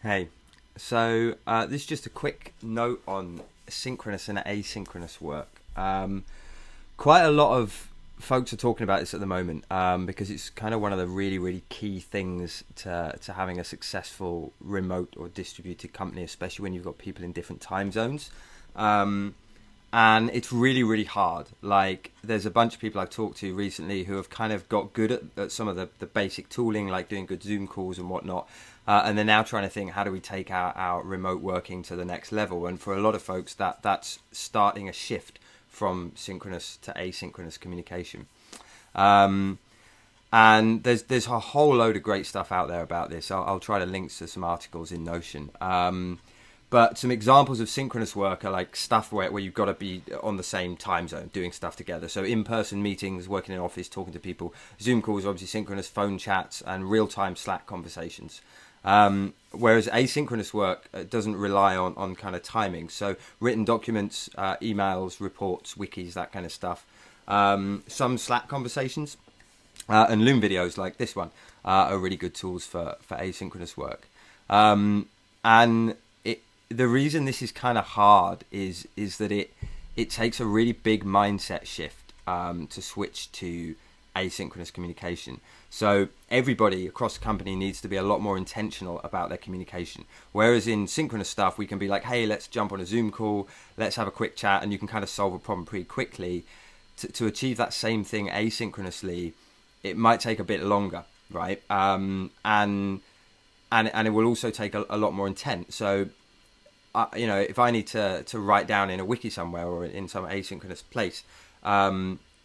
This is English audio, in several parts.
Hey, so this is just a quick note on synchronous and asynchronous work. Quite a lot of folks are talking about this at the moment because it's kind of one of the really, really key things to having a successful remote or distributed company, especially when you've got people in different time zones. Um, and it's really, really hard. Like, there's a bunch of people I've talked to recently who have kind of got good at some of the basic tooling, like doing good Zoom calls and whatnot. And they're now trying to think, how do we take our remote working to the next level? And for a lot of folks, that's starting a shift from synchronous to asynchronous communication. Um, and there's a whole load of great stuff out there about this. I'll try to link to some articles in Notion. But some examples of synchronous work are like stuff where you've got to be on the same time zone, doing stuff together. So in-person meetings, working in an office, talking to people. Zoom calls are obviously synchronous, phone chats, and real-time Slack conversations. Whereas asynchronous work doesn't rely on kind of timing. So written documents, emails, reports, wikis, that kind of stuff. Some Slack conversations and Loom videos like this one are really good tools for asynchronous work. And the reason this is kind of hard is that it takes a really big mindset shift to switch to asynchronous communication. So everybody across the company needs to be a lot more intentional about their communication. Whereas in synchronous stuff, we can be like, hey, let's jump on a Zoom call, let's have a quick chat, and you can kind of solve a problem pretty quickly. To achieve that same thing asynchronously, it might take a bit longer, right? And it will also take a lot more intent. So if I need to write down in a wiki somewhere or in some asynchronous place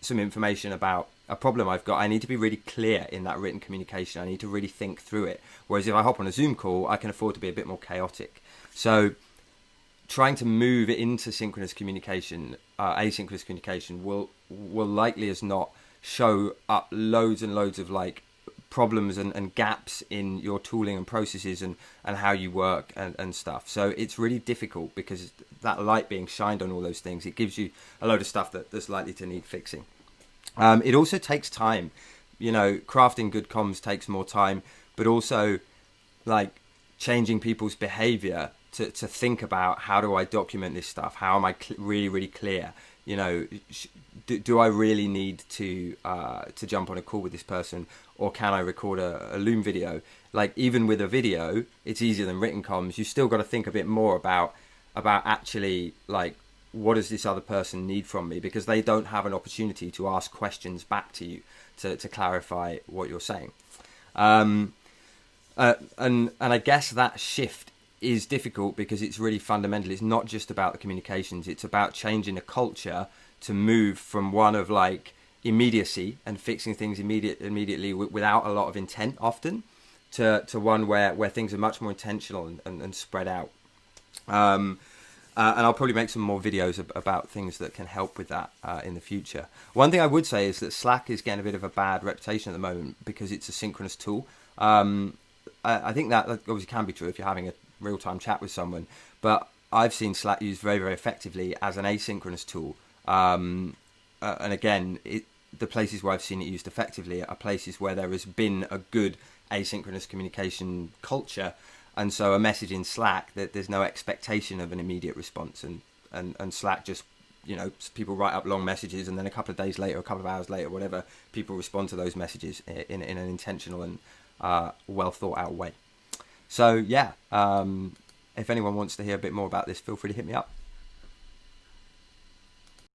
some information about a problem I've got, I need to be really clear in that written communication. I need to really think through it. Whereas if I hop on a Zoom call, I can afford to be a bit more chaotic. So trying to move it into synchronous communication, asynchronous communication will likely as not show up loads and loads of like problems and gaps in your tooling and processes and how you work and stuff. So it's really difficult because that light being shined on all those things, it gives you a load of stuff that's likely to need fixing. It also takes time. Crafting good comms takes more time, but also like changing people's behavior to think about, how do I document this stuff? How am I really, really clear? Do I really need to jump on a call with this person, or can I record a Loom video? Like, even with a video, it's easier than written comms. You still got to think a bit more about actually, like, what does this other person need from me, because they don't have an opportunity to ask questions back to you to clarify what you're saying. And I guess that shift is difficult because it's really fundamental. It's not just about the communications. It's about changing a culture to move from one of like immediacy and fixing things immediately without a lot of intent often to one where things are much more intentional and spread out. And I'll probably make some more videos about things that can help with that in the future. One thing I would say is that Slack is getting a bit of a bad reputation at the moment because it's a synchronous tool. I think that obviously can be true if you're having a real-time chat with someone, but I've seen Slack used very, very effectively as an asynchronous tool. And again, the places where I've seen it used effectively are places where there has been a good asynchronous communication culture. And so a message in Slack, that there's no expectation of an immediate response, and Slack just, people write up long messages, and then a couple of days later, a couple of hours later, whatever, people respond to those messages in an intentional and well thought out way. So yeah, if anyone wants to hear a bit more about this, feel free to hit me up.